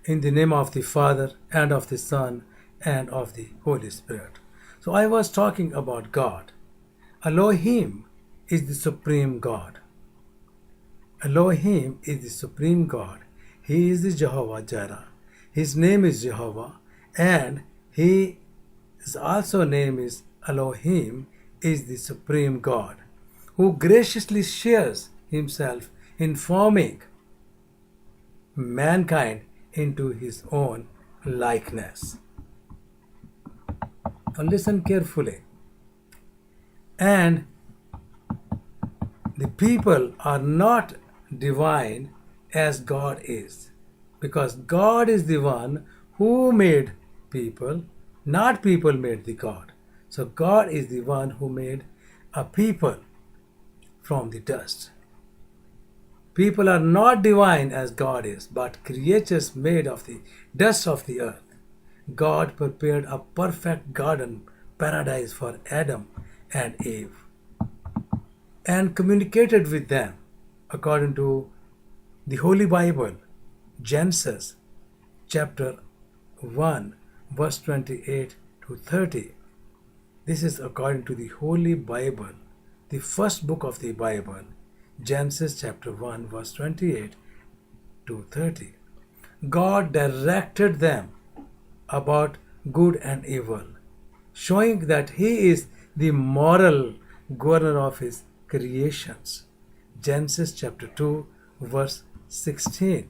In the name of the Father, and of the Son, and of the Holy Spirit. So I was talking about God. Elohim is the supreme God. Elohim is the supreme God. He is the Jehovah Jireh. His name is Jehovah, and his also name is Elohim, is the supreme God, who graciously shares himself in forming mankind into his own likeness. Now listen carefully. And the people are not divine as God is, because God is the one who made people, not people made the God. So God is the one who made a people from the dust. People are not divine as God is, but creatures made of the dust of the earth. God prepared a perfect garden paradise for Adam and Eve and communicated with them according to the Holy Bible, Genesis chapter 1, verse 28 to 30. This is according to the Holy Bible, the first book of the Bible, Genesis chapter 1, verse 28 to 30. God directed them about good and evil, showing that He is the moral governor of His creations. Genesis chapter 2, verse 16.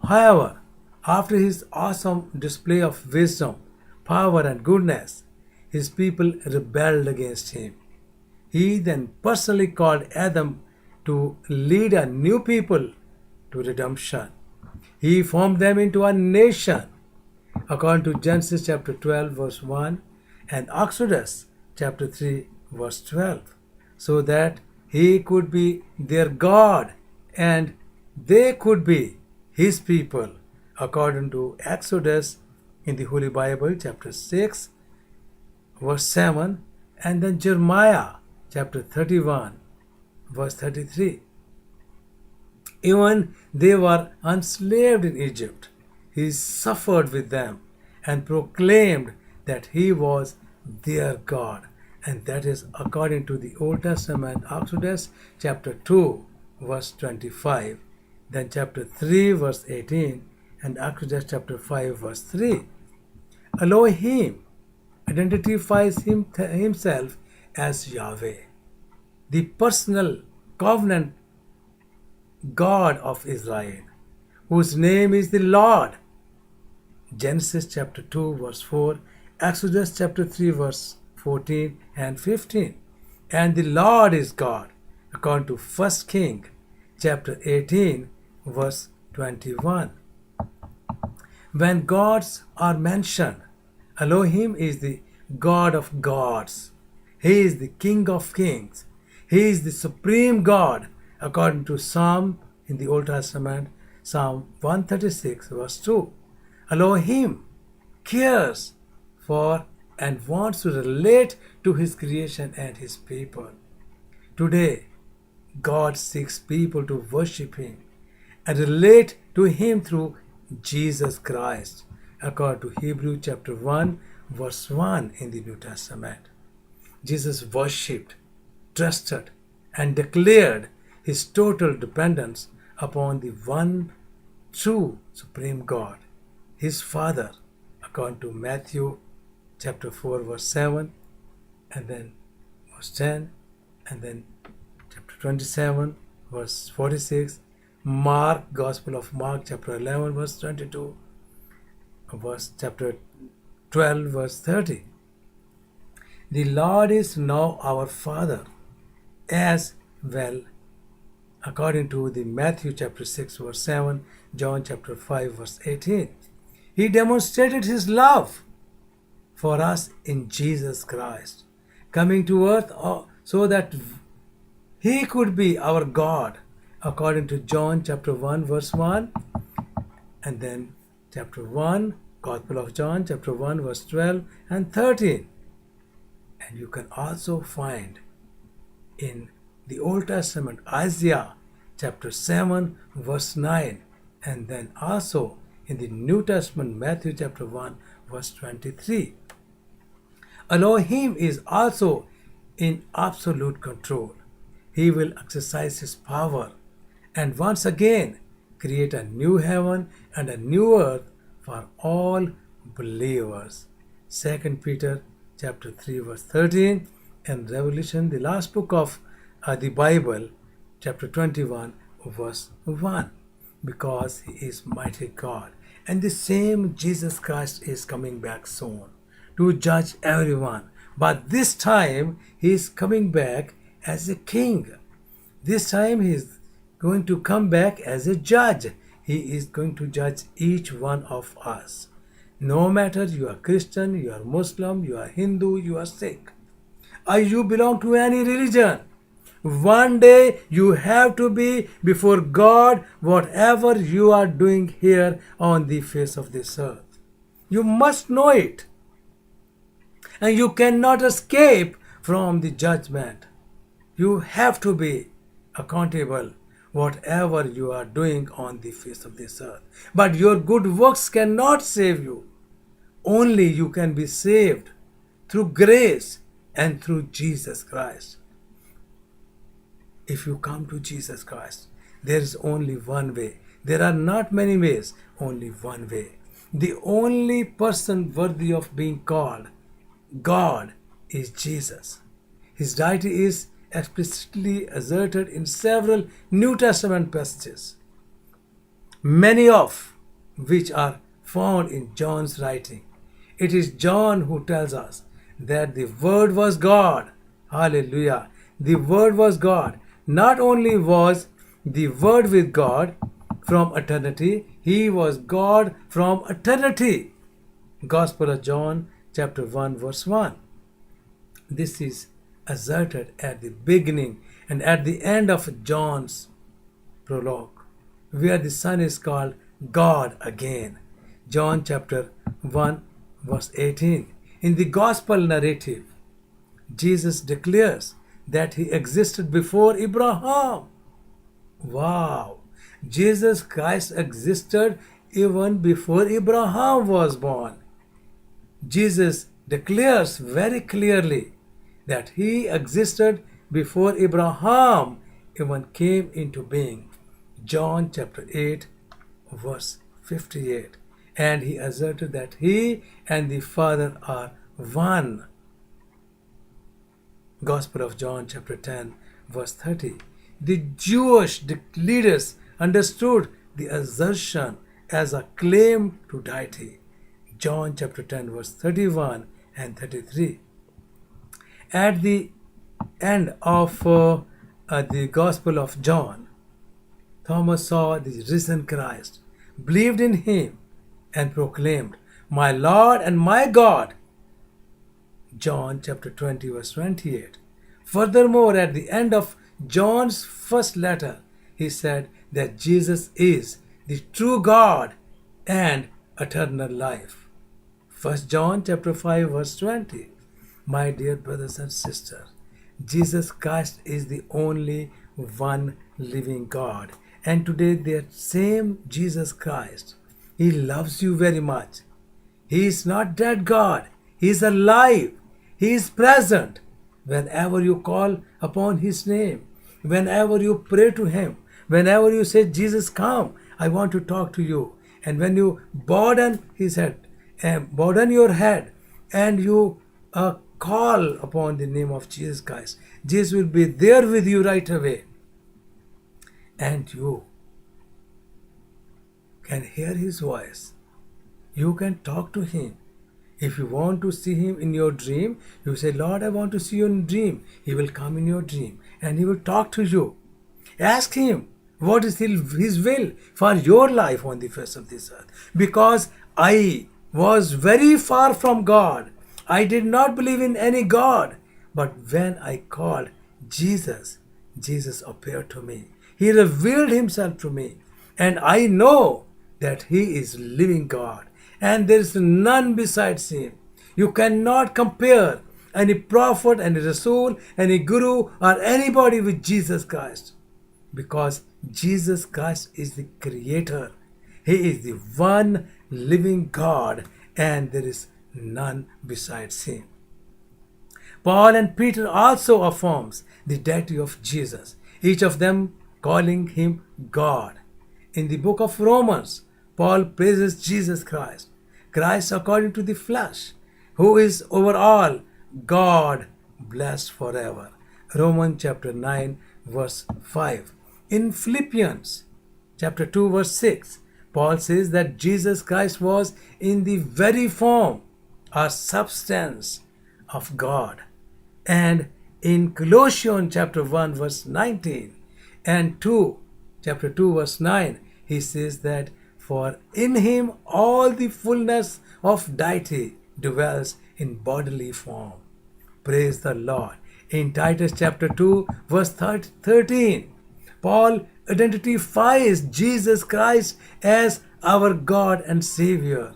However, after His awesome display of wisdom, power, and goodness, His people rebelled against Him. He then personally called Adam to lead a new people to redemption. He formed them into a nation, according to Genesis chapter 12, verse 1, and Exodus chapter 3, verse 12, so that He could be their God and they could be His people, according to Exodus in the Holy Bible, chapter 6, verse 7, and then Jeremiah chapter 31, verse 33. Even they were enslaved in Egypt, He suffered with them and proclaimed that He was their God. And that is according to the Old Testament, Exodus chapter 2, verse 25, then chapter 3, verse 18, and Exodus chapter 5, verse 3. Elohim identifies himself as Yahweh, the personal covenant God of Israel, whose name is the Lord. Genesis chapter 2, verse 4, Exodus chapter 3, verse 14 and 15. And the Lord is God, according to 1 King chapter 18, verse 21. When gods are mentioned, Elohim is the God of gods. He is the King of kings. He is the supreme God, according to Psalm in the Old Testament, Psalm 136, verse 2. Elohim cares for and wants to relate to His creation and His people. Today, God seeks people to worship Him and relate to Him through Jesus Christ, according to Hebrews chapter 1, verse 1 in the New Testament. Jesus worshipped, trusted, and declared His total dependence upon the one true supreme God, His Father, according to Matthew chapter 4, verse 7, and then verse 10, and then chapter 27, verse 46, Mark, Gospel of Mark, chapter 11, verse 22, verse chapter 12, verse 30. The Lord is now our Father as well, according to the Matthew chapter 6, verse 7, John chapter 5, verse 18. He demonstrated His love for us in Jesus Christ, coming to earth so that He could be our God, according to John chapter 1, verse 1, and then chapter 1, Gospel of John, chapter 1, verse 12 and 13. And you can also find in the Old Testament, Isaiah chapter 7, verse 9, And then also in the New Testament, Matthew chapter 1, verse 23. Elohim is also in absolute control. He will exercise his power and once again create a new heaven and a new earth for all believers. 2 Peter chapter 3 verse 13 and Revelation, the last book of the Bible, chapter 21 verse 1. Because he is mighty God. And the same Jesus Christ is coming back soon to judge everyone. But this time he is coming back as a king. This time he is going to come back as a judge. He is going to judge each one of us. No matter you are Christian, you are Muslim, you are Hindu, you are Sikh, or you belong to any religion, one day you have to be before God whatever you are doing here on the face of this earth. You must know it. And you cannot escape from the judgment. You have to be accountable whatever you are doing on the face of this earth. But your good works cannot save you. Only you can be saved through grace and through Jesus Christ. If you come to Jesus Christ, there is only one way. There are not many ways, only one way. The only person worthy of being called God is Jesus. His deity is explicitly asserted in several New Testament passages, many of which are found in John's writing. It is John who tells us that the Word was God. Hallelujah. The Word was God. Not only was the Word with God from eternity, he was God from eternity. Gospel of John chapter 1 verse 1. This is asserted at the beginning and at the end of John's prologue, where the Son is called God again. John chapter 1 verse 18. In the Gospel narrative, Jesus declares that he existed before Abraham. Wow! Jesus Christ existed even before Abraham was born. Jesus declares very clearly that he existed before Abraham even came into being. John chapter 8 verse 58. And he asserted that he and the Father are one. Gospel of John chapter 10 verse 30. The Jewish leaders understood the assertion as a claim to deity. John chapter 10 verse 31 and 33. At the end of the Gospel of John, Thomas saw the risen Christ, believed in him, and proclaimed, "My Lord and my God." John chapter 20 verse 28. Furthermore, at the end of John's first letter, he said that Jesus is the true God and eternal life. 1 John chapter 5 verse 20. My dear brothers and sisters, Jesus Christ is the only one living God. And today that same Jesus Christ, he loves you very much. He is not dead God. He is alive. He is present. Whenever you call upon his name, whenever you pray to him, whenever you say, "Jesus, come, I want to talk to you." And when you bow down your head and you call upon the name of Jesus Christ, Jesus will be there with you right away. And you can hear his voice. You can talk to him. If you want to see him in your dream, you say, "Lord, I want to see you in dream." He will come in your dream and he will talk to you. Ask him what is his will for your life on the face of this earth. Because I was very far from God. I did not believe in any God. But when I called Jesus, Jesus appeared to me. He revealed himself to me. And I know that he is living God. And there is none besides him. You cannot compare any prophet, any Rasul, any Guru, or anybody with Jesus Christ. Because Jesus Christ is the Creator He is the one living God, and there is none besides him. Paul and Peter also affirms the deity of Jesus, each of them calling him God. In the book of Romans, Paul praises Jesus Christ, Christ according to the flesh, who is over all, God blessed forever. Romans chapter 9 verse 5. In Philippians chapter 2 verse 6, Paul says that Jesus Christ was in the very form or substance of God. And in Colossians chapter 1 verse 19 and chapter 2 verse 9, he says that for in him all the fullness of deity dwells in bodily form. Praise the Lord. In Titus chapter 2 verse 13, Paul identifies Jesus Christ as our God and Savior.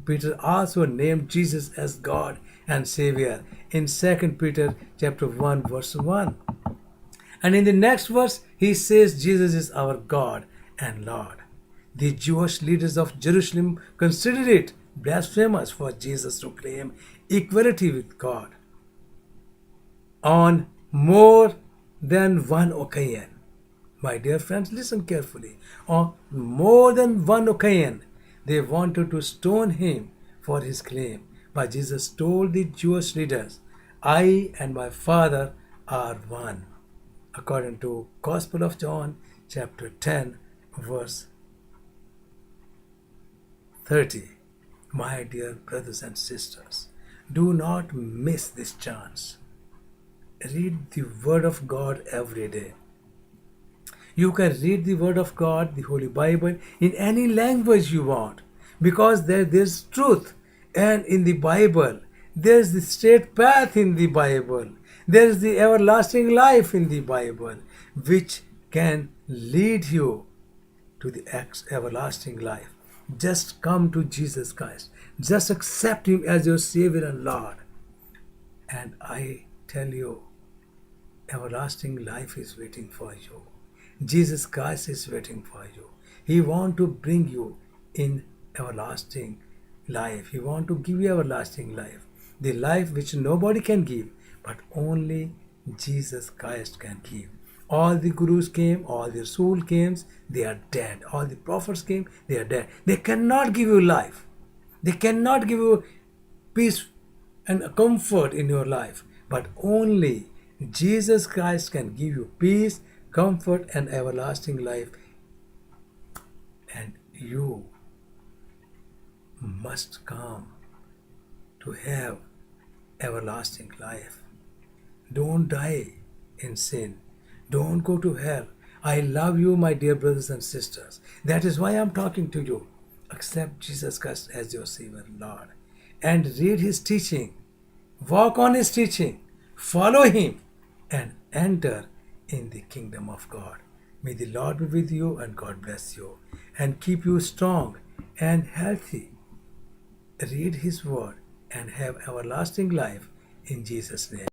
Peter also named Jesus as God and Savior in 2 Peter chapter 1 verse 1. And in the next verse, he says Jesus is our God and Lord. The Jewish leaders of Jerusalem considered it blasphemous for Jesus to claim equality with God on more than one occasion. My dear friends, listen carefully. On more than one occasion, they wanted to stone him for his claim. But Jesus told the Jewish leaders, I and my Father are one. According to Gospel of John, chapter 10, verse 30. My dear brothers and sisters, do not miss this chance. Read the Word of God every day. You can read the Word of God, the Holy Bible, in any language you want, because there's truth. And in the Bible, there's the straight path in the Bible. There's the everlasting life in the Bible, which can lead you to the everlasting life. Just come to Jesus Christ. Just accept him as your Savior and Lord. And I tell you, everlasting life is waiting for you. Jesus Christ is waiting for you. He wants to bring you in everlasting life. He wants to give you everlasting life. The life which nobody can give, but only Jesus Christ can give. All the gurus came, all the Rasul came, they are dead. All the prophets came, they are dead. They cannot give you life. They cannot give you peace and comfort in your life. But only Jesus Christ can give you peace, comfort, and everlasting life. And you must come to have everlasting life. Don't die in sin. Don't go to hell. I love you, my dear brothers and sisters. That is why I'm talking to you. Accept Jesus Christ as your Savior and Lord. And read his teaching. Walk on his teaching. Follow him. And enter in the kingdom of God. May the Lord be with you and God bless you. And keep you strong and healthy. Read his word and have everlasting life in Jesus' name.